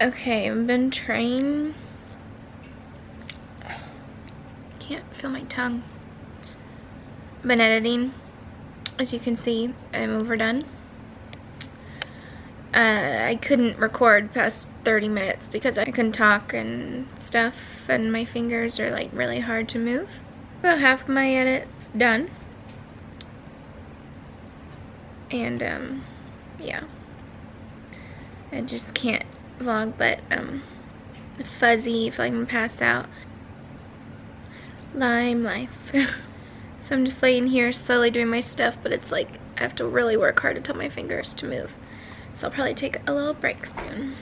Okay, I've been trying. Can't feel my tongue. I've been editing. As you can see, I'm overdone. I couldn't record past 30 minutes because I couldn't talk and stuff, and my fingers are like really hard to move. About half my edit's done. And yeah. I just can't vlog, but fuzzy, if I can pass out. Lyme life. So I'm just laying here slowly doing my stuff, but it's like I have to really work hard to tell my fingers to move. So I'll probably take a little break soon.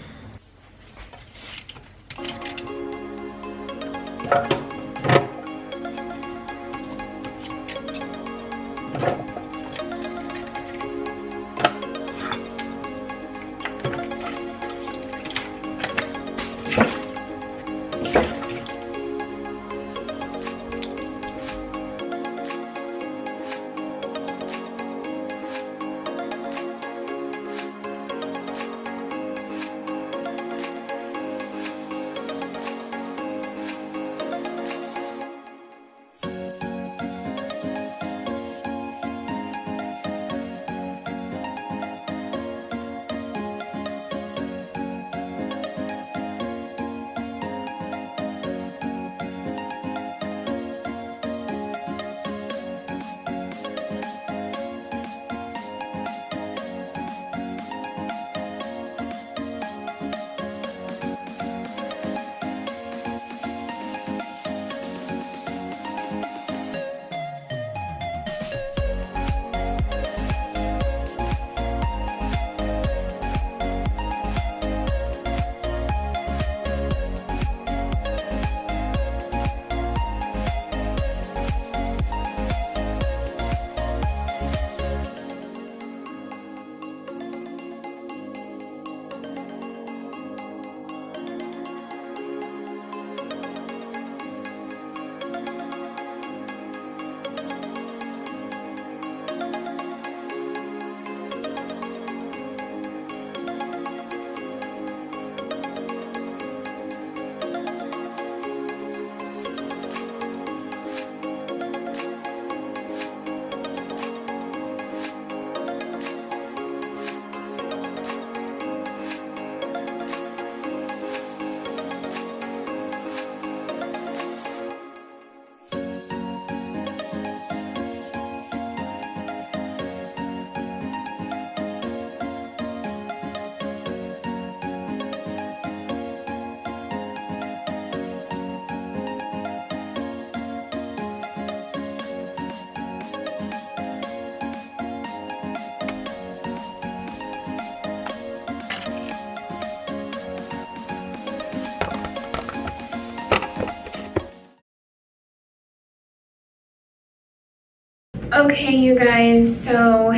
Okay, you guys, so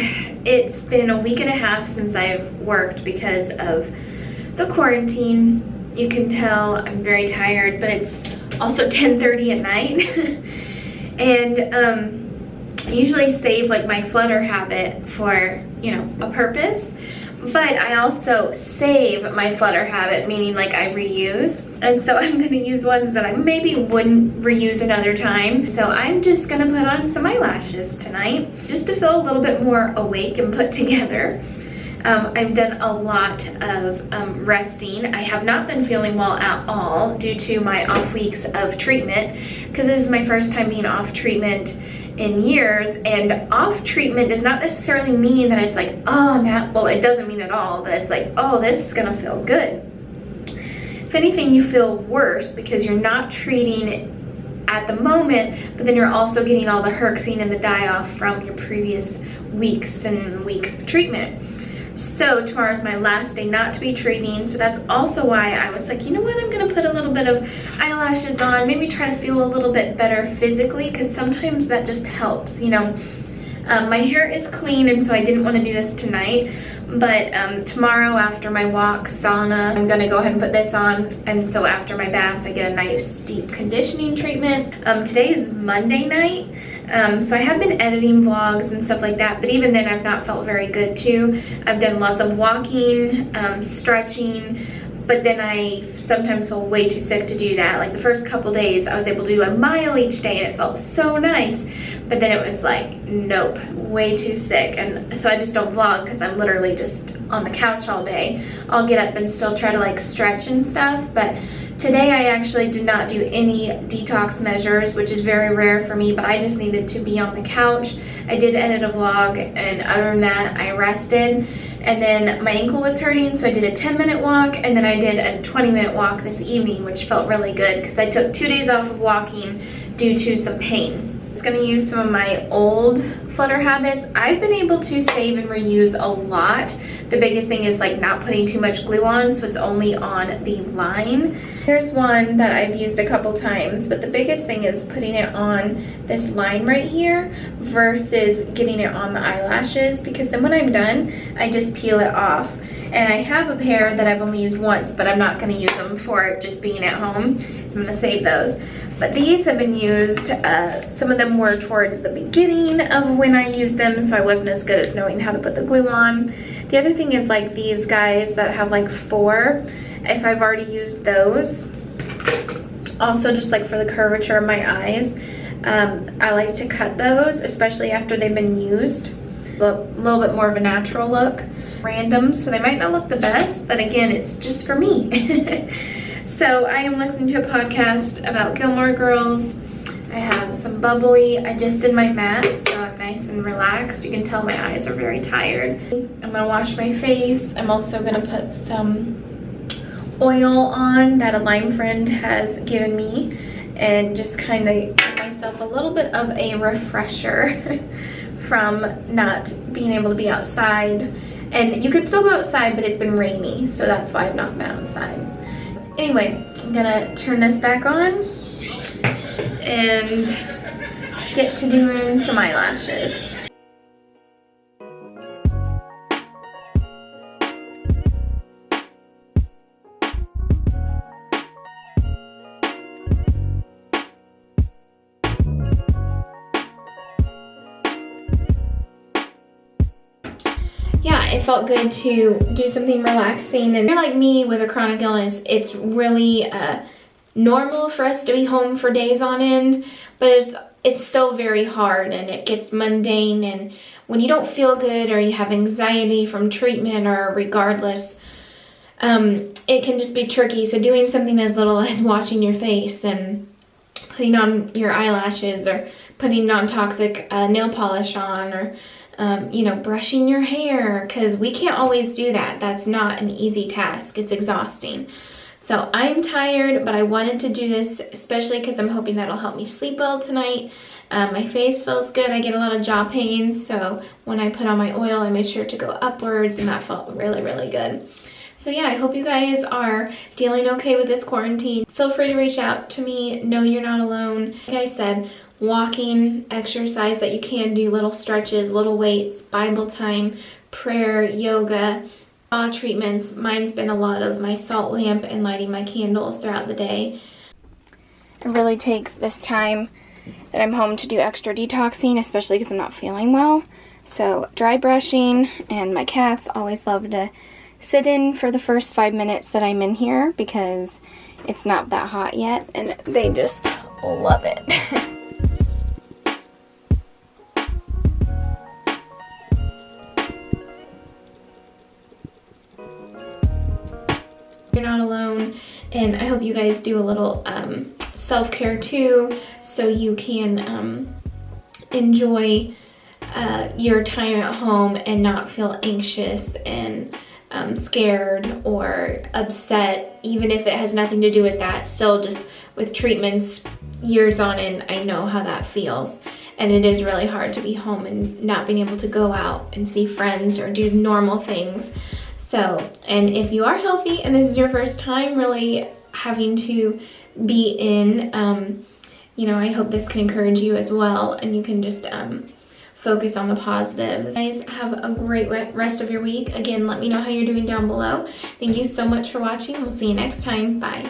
it's been a week and a half since I've worked because of the quarantine. You can tell I'm very tired, but it's also 10:30 at night. And I usually save like my flutter habit for, you know, a purpose. But I also save my flutter habit, meaning like I reuse. And so I'm gonna use ones that I maybe wouldn't reuse another time. So I'm just gonna put on some eyelashes tonight, just to feel a little bit more awake and put together. I've done a lot of resting. I have not been feeling well at all due to my off weeks of treatment, because this is my first time being off treatment in years. And off treatment does not necessarily mean that it's like, oh, now, well, it doesn't mean at all that it's like, oh, this is gonna feel good. If anything, you feel worse because you're not treating at the moment, but then you're also getting all the herxine and the die-off from your previous weeks and weeks of treatment. So tomorrow's my last day not to be treating, so that's also why I was like, you know what, I'm gonna put a little bit of eyelashes on, maybe try to feel a little bit better physically, because sometimes that just helps, you know. My hair is clean, and so I didn't want to do this tonight, but tomorrow after my walk, sauna, I'm gonna go ahead and put this on, and so after my bath I get a nice deep conditioning treatment. Today is Monday night, so I have been editing vlogs and stuff like that, but even then I've not felt very good too. I've done lots of walking, stretching, but then I sometimes feel way too sick to do that. Like the first couple days I was able to do a mile each day and it felt so nice, but then it was like, nope, way too sick. And so I just don't vlog because I'm literally just on the couch all day. I'll get up and still try to like stretch and stuff, but today I actually did not do any detox measures, which is very rare for me, but I just needed to be on the couch. I did edit a vlog, and other than that, I rested. And then my ankle was hurting, so I did a 10-minute walk, and then I did a 20-minute walk this evening, which felt really good because I took 2 days off of walking due to some pain. I'm just gonna use some of my old flutter habits. I've been able to save and reuse a lot. The biggest thing is like not putting too much glue on, so it's only on the line. Here's one that I've used a couple times, but the biggest thing is putting it on this line right here versus getting it on the eyelashes, because then when I'm done, I just peel it off. And I have a pair that I've only used once, but I'm not gonna use them for just being at home, so I'm gonna save those. But these have been used, some of them were towards the beginning of when I used them, so I wasn't as good as knowing how to put the glue on. The other thing is like these guys that have like 4, if I've already used those. Also just like for the curvature of my eyes, I like to cut those, especially after they've been used. A little bit more of a natural look. Random, so they might not look the best, but again, it's just for me. So I am listening to a podcast about Gilmore Girls. I have some bubbly. I just did my mat, so I'm nice and relaxed. You can tell my eyes are very tired. I'm gonna wash my face. I'm also gonna put some oil on that a Lyme friend has given me and just kind of give myself a little bit of a refresher from not being able to be outside. And you could still go outside, but it's been rainy, so that's why I've not been outside. Anyway, I'm gonna turn this back on and get to doing some eyelashes. Yeah, it felt good to do something relaxing. And if you're like me with a chronic illness, it's really normal for us to be home for days on end, but it's still very hard and it gets mundane. And when you don't feel good or you have anxiety from treatment or regardless, it can just be tricky. So doing something as little as washing your face and putting on your eyelashes or putting non-toxic nail polish on, or you know, brushing your hair, because we can't always do that. That's not an easy task. It's exhausting. So I'm tired, but I wanted to do this especially because I'm hoping that'll help me sleep well tonight. My face feels good. I get a lot of jaw pains, so when I put on my oil, I made sure to go upwards, and that felt really, really good. So yeah, I hope you guys are dealing okay with this quarantine. Feel free to reach out to me. Know you're not alone. Like I said, walking, exercise that you can do, little stretches, little weights, Bible time, prayer, yoga, spa treatments. Mine's been a lot of my salt lamp and lighting my candles throughout the day. I really take this time that I'm home to do extra detoxing, especially because I'm not feeling well. So dry brushing, and my cats always love to sit in for the first 5 minutes that I'm in here because it's not that hot yet, and they just love it. You're not alone, and I hope you guys do a little self-care too, so you can enjoy your time at home and not feel anxious and scared or upset, even if it has nothing to do with that. Still, just with treatments years on end, I know how that feels, and it is really hard to be home and not being able to go out and see friends or do normal things. So, and if you are healthy and this is your first time really having to be in, you know, I hope this can encourage you as well, and you can just focus on the positives. Guys, have a great rest of your week. Again, let me know how you're doing down below. Thank you so much for watching. We'll see you next time. Bye.